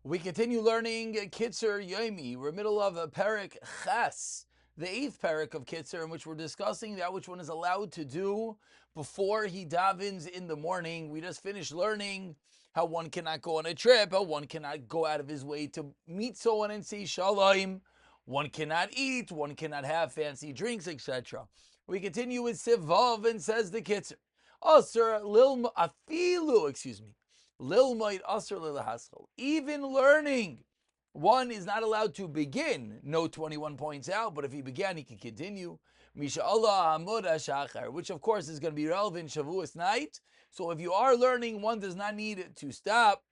We continue learning Kitzur Yomi. We're middle of a Perek Ches, the 8th Perek of Kitzur, in which we're discussing that which one is allowed to do before he davens in the morning. We just finished learning how one cannot go on a trip, how one cannot go out of his way to meet someone and say shalom. One cannot eat, one cannot have fancy drinks, etc. We continue with Sivav and says the Kitzur. Asr lil afilu, Lilmoid Asr Lilhaschel. Even learning, one is not allowed to begin. No 21 points out, but if he began, he can continue. Misha Allah Amud Shachar, which of course is going to be relevant Shavuos night. So if you are learning, one does not need to stop,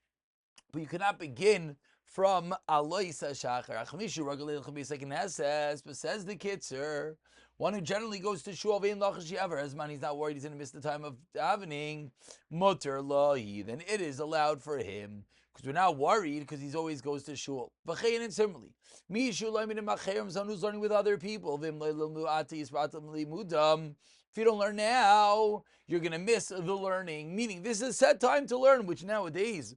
but you cannot begin from Alois Shachar. Achmishu Ragalil Chabis says, but says the Kitzur, one who generally goes to shul vein lachashi ever, as man he's not worried he's going to miss the time of davening, mutter lahi, then it is allowed for him because we're not worried because he always goes to shul. V'chein, and similarly, mi shulayim machayim, someone who's learning with other people. If you don't learn now, you're going to miss the learning. Meaning, this is a set time to learn, which nowadays,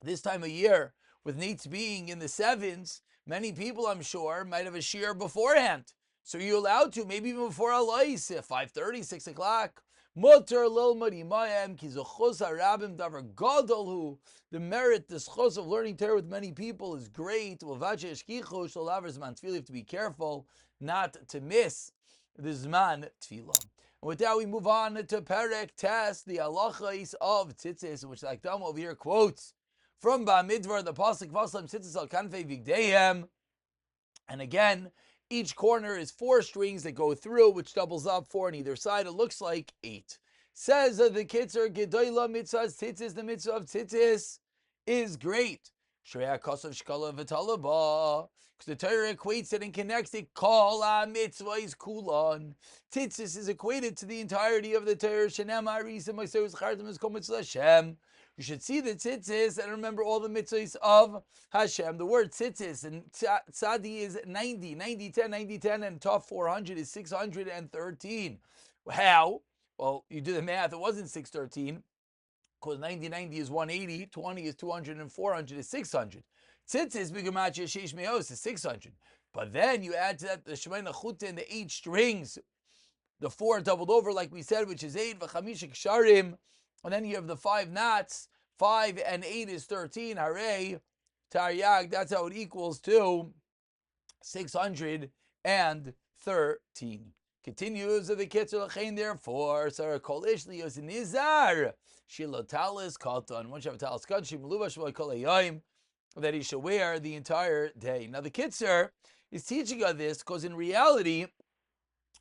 this time of year, with Nates being in the 7s, many people, I'm sure, might have a shiur beforehand. So you're allowed to, maybe even before Alais, 5:30, 6 o'clock. Mutter lil marimayim ki zechus harabim davar gadolhu. The merit, the schos of learning Torah with many people is great. Uvache eshkichu shalaver zman tefillah. You have to be careful not to miss the zman tefillah. And with that, we move on to Perek Tes, the halachos of Tzitzis, which like Dam over here quotes from Bamidbar, the pasuk Vaslam Tzitzis al kanfei vigdeihem. And again, each corner is 4 strings that go through, which doubles up 4 on either side. It looks like 8. Says the Kitzur, Gedoyla mitzvah tzitzis, the mitzvah of tzitzis is great. Shreya kosav shkala v'talaba. Because the Torah equates it and connects it. Kol mitzvah is kulon. Tzitzis is equated to the entirety of the Torah. Shenem ha'arisa ma'aser v'chartam is kol mitzvah Hashem. You should see the tzitzis and remember all the mitzvahs of Hashem. The word tzitzis and tzadi is 90, 90, 10, 90, 10, and top 400 is 613. How? Well, you do the math. It wasn't 613 because 90, 90 is 180, 20 is 200, and 400 is 600. Tzitzis, b'gamacha sheish me'os, is 600. But then you add to that the shemay nachuta and the 8 strings, the 4 doubled over, like we said, which is 8, v'chamisha ksharim. And then you have the 5 knots. 5 and 8 is 13. Hare, Taryag, that's how it equals to 613. Continues the Kitzur L'chein, therefore, Sarah Kol Ish Liyos Nizar, Shilo Talis Katan, one should have Talis Katan, Shimuluva Shvoi Kol Hayom, that he should wear the entire day. Now the Kitzur is teaching us this because in reality,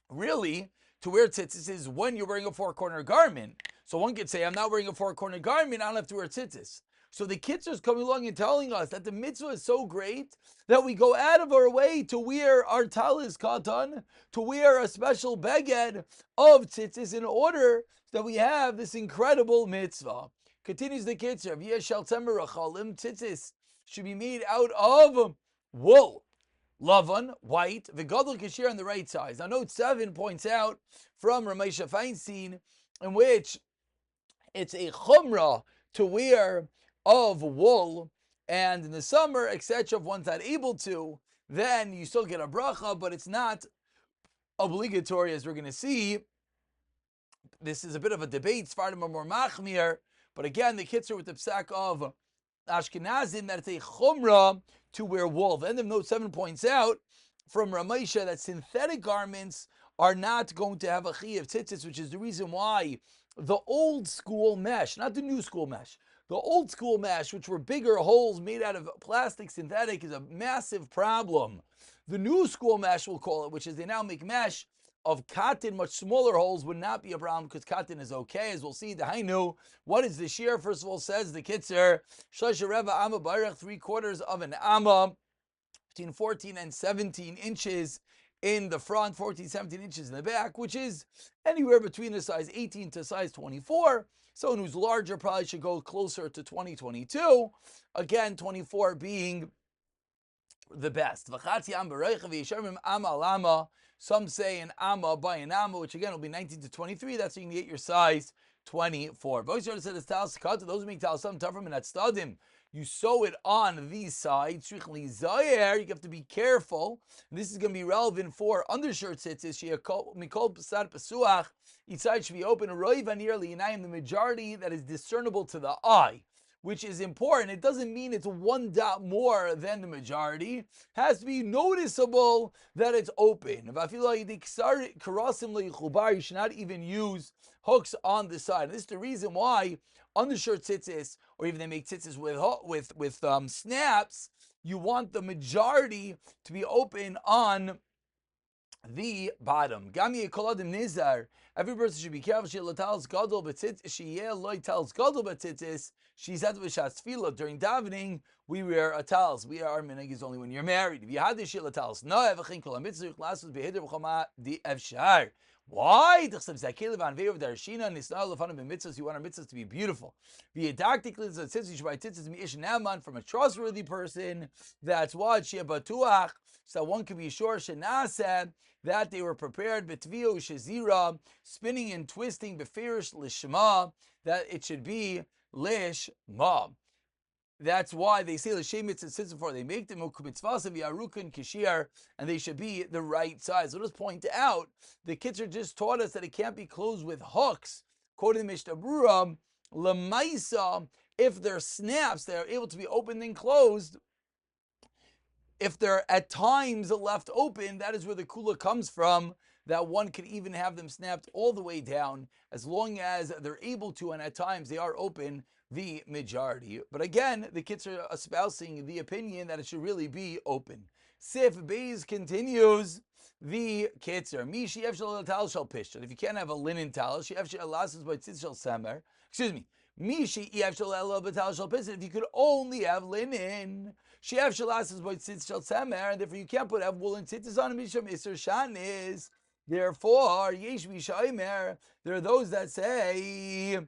really, to wear tzitzis is when you're wearing a 4-corner garment. So one could say, I'm not wearing a 4-corner garment, I don't have to wear tzitzis. So the Kitzur is coming along and telling us that the mitzvah is so great that we go out of our way to wear our talis katan, to wear a special beged of tzitzis in order that we have this incredible mitzvah. Continues the Kitzur, V'yeshal temer achalim, tzitzis should be made out of wool. Lavan, white, v'gadol kashir on the right size. Now note 7 points out from Ramesha Feinstein in which it's a chumrah to wear of wool, and in the summer, etc., if one's not able to, then you still get a bracha, but it's not obligatory, as we're going to see. This is a bit of a debate. Sfardim are more machmir, but again, the Kitzur with the psak of Ashkenazim that it's a chumrah to wear wool. The end of note 7 points out from Ramesha that synthetic garments are not going to have a chi of tzitzis, which is the reason why the old school mesh, not the new school mesh, the old school mesh, which were bigger holes made out of plastic synthetic, is a massive problem. The new school mesh, we'll call it, which is they now make mesh of cotton, much smaller holes, would not be a problem because cotton is okay, as we'll see. The Hainu, what is the shear? First of all, says the Kitzur, Shlosh Reva Amma Barach, 3/4 of an Amma, between 14 and 17 inches in the front, 14, 17 inches in the back, which is anywhere between a size 18 to size 24. Someone who's larger probably should go closer to 20, 22. Again, 24 being the best. Some say an amma by an amma, which again will be 19 to 23. That's so you can get your size 24. Those who make talis some tougher and at stadim. you sew it on these sides. You have to be careful. And this is going to be relevant for undershirt tzitzis. Each side should be open. The majority that is discernible to the eye, which is important. It doesn't mean it's one dot more than the majority. It has to be noticeable that it's open. You should not even use hooks on the side. This is the reason why undershirt tzitzis, or even they make tzitzis with snaps, you want the majority to be open on the bottom. Every person should be careful. She said during davening, we wear a talis. We are minhag only when you're married. If you had this shit talis, no everything kol mitzvah classes beheder b'chama di efshar. Why? You want our mitzvahs to be beautiful. From a trustworthy person. That's what she batuach. So one can be sure that they were prepared b'tviu shezira, spinning and twisting befirish lishma, that it should be lishma. That's why they say l'shem mitzvah before they make them mitzvahs Aruch and kishir, and they should be the right size. So just point out, the Kitzur just taught us that it can't be closed with hooks. According to Mishnah Berurah, lemaisa, if they're snaps, they are able to be opened and closed. If they're at times left open, that is where the kula comes from, that one could even have them snapped all the way down, as long as they're able to, and at times they are open, the majority. But again, the kids are espousing the opinion that it should really be open. Sif Beis continues the Kitzur. Mishi efshel tal shel pish. If you can't have a linen towel, she efshel elasis by tzitz shel semer. Excuse me. Mishi efshel elo b'tal shel pish. If you could only have linen, she efshel elasis by tzitz shel semer, and therefore you can't have woolen tzitzis on misham iser shanis. Therefore, yesh mishaymer. There are those that say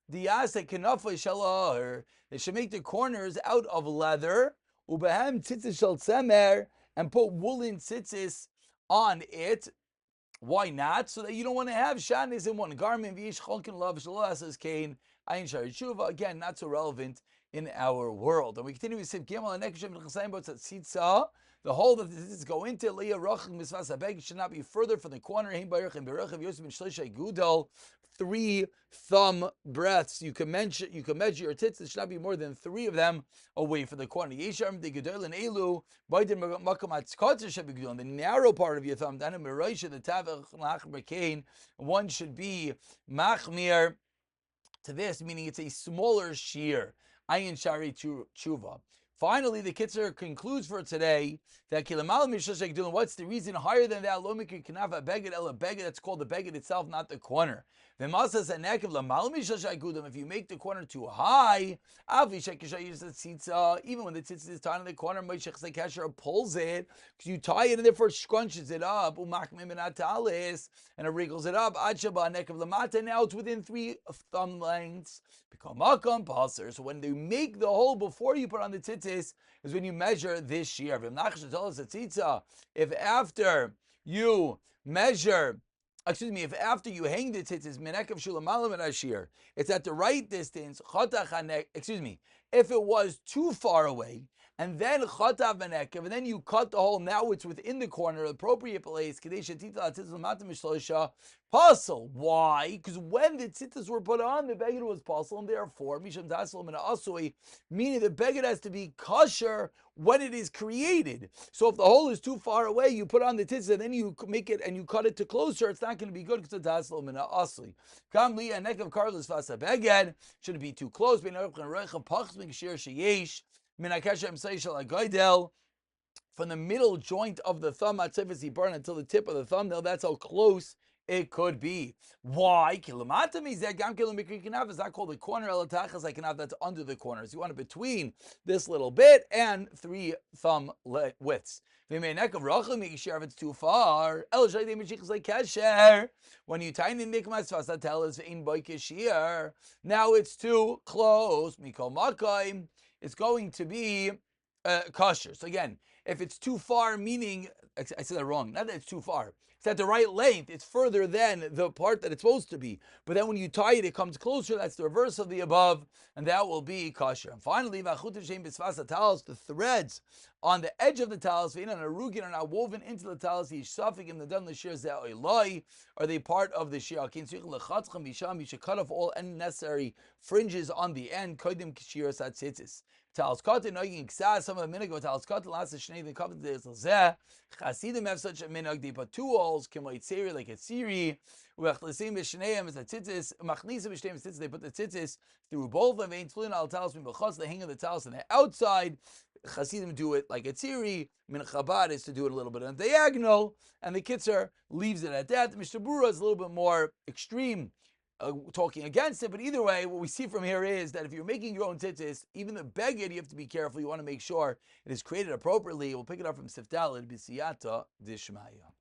the yasek kenafa shalar. They should make the corners out of leather. Ubehem tzitzis shel semer, and put woolen tzitzis on it. Why not? So that you don't want to have shanis in one garment. Again, not so relevant in our world. And we continue with Siv Gimel and Tzitza. The hole that the tzitzis go into should not be further from the corner. 3 thumb breadths. You can measure your tzitzis. It should not be more than 3 of them away from the corner. The narrow part of your thumb, one should be machmir to this, meaning it's a smaller shear. Ayin shari tshuva. Finally, the Kitzur concludes for today that what's the reason higher than that? That's called the beged itself, not the corner. If you make the corner too high, even when the tzitzis is tied in the corner, pulls it, because you tie it and therefore scrunches it up, and it wriggles it up. Now it's within 3 thumb lengths. So when they make the hole before you put on the tzitzis, is when you measure this shear. If after you measure, if after you hang the tzitzis, it's at the right distance, if it was too far away, and then chatav menekev, and then you cut the hole, now it's within the corner, appropriate place, puzzle. Why? Because when the tzitzis were put on, the beged was puzzle, and therefore, misham tasel min asui, meaning the beged has to be kosher when it is created. So if the hole is too far away, you put on the tzitzis, and then you make it and you cut it to closer, it's not going to be good because it's tasel min asui. Kam li a nekev karlis vasa beged shouldn't be too close. From the middle joint of the thumb until the tip of the thumbnail, that's how close it could be. Why? Is that called the corner? That's under the corners. You want it between this little bit and 3 thumb widths. If it's too far, when you tie in now it's too close. It's going to be kosher. So again, if it's too far, meaning, I said that wrong, not that it's too far, it's at the right length, it's further than the part that it's supposed to be. But then when you tie it, it comes closer, that's the reverse of the above, and that will be kosher. And finally, the threads on the edge of the talis, are not woven into the talis, are they part of the shir? You should cut off all unnecessary fringes on the end. Talis Kotin, Noiging Ksas, some of the minhag of Talis Kotin, last of Shnei, the Kotin, there's Zeh. Chasidim have such a minhag, they put two holes, Kimoit Seri, like a Siri, Uechlesim B'Shneim, it's a Tzitzis, Machnisim B'Shneim, Tzitzis, they put the Tzitzis through both of them, Ein Tlin al Talis, Min B'chos, they hang on the Talis on the outside. Chasidim do it like a Tziri, Min Chabad is to do it a little bit on diagonal, and the Kitzur leaves it at that. The Mishnah Berurah is a little bit more extreme, talking against it, but either way, what we see from here is that if you're making your own tzitzis, even the beged, you have to be careful. You want to make sure it is created appropriately. We'll pick it up from Sifdalid, B'siyata Dishmaya.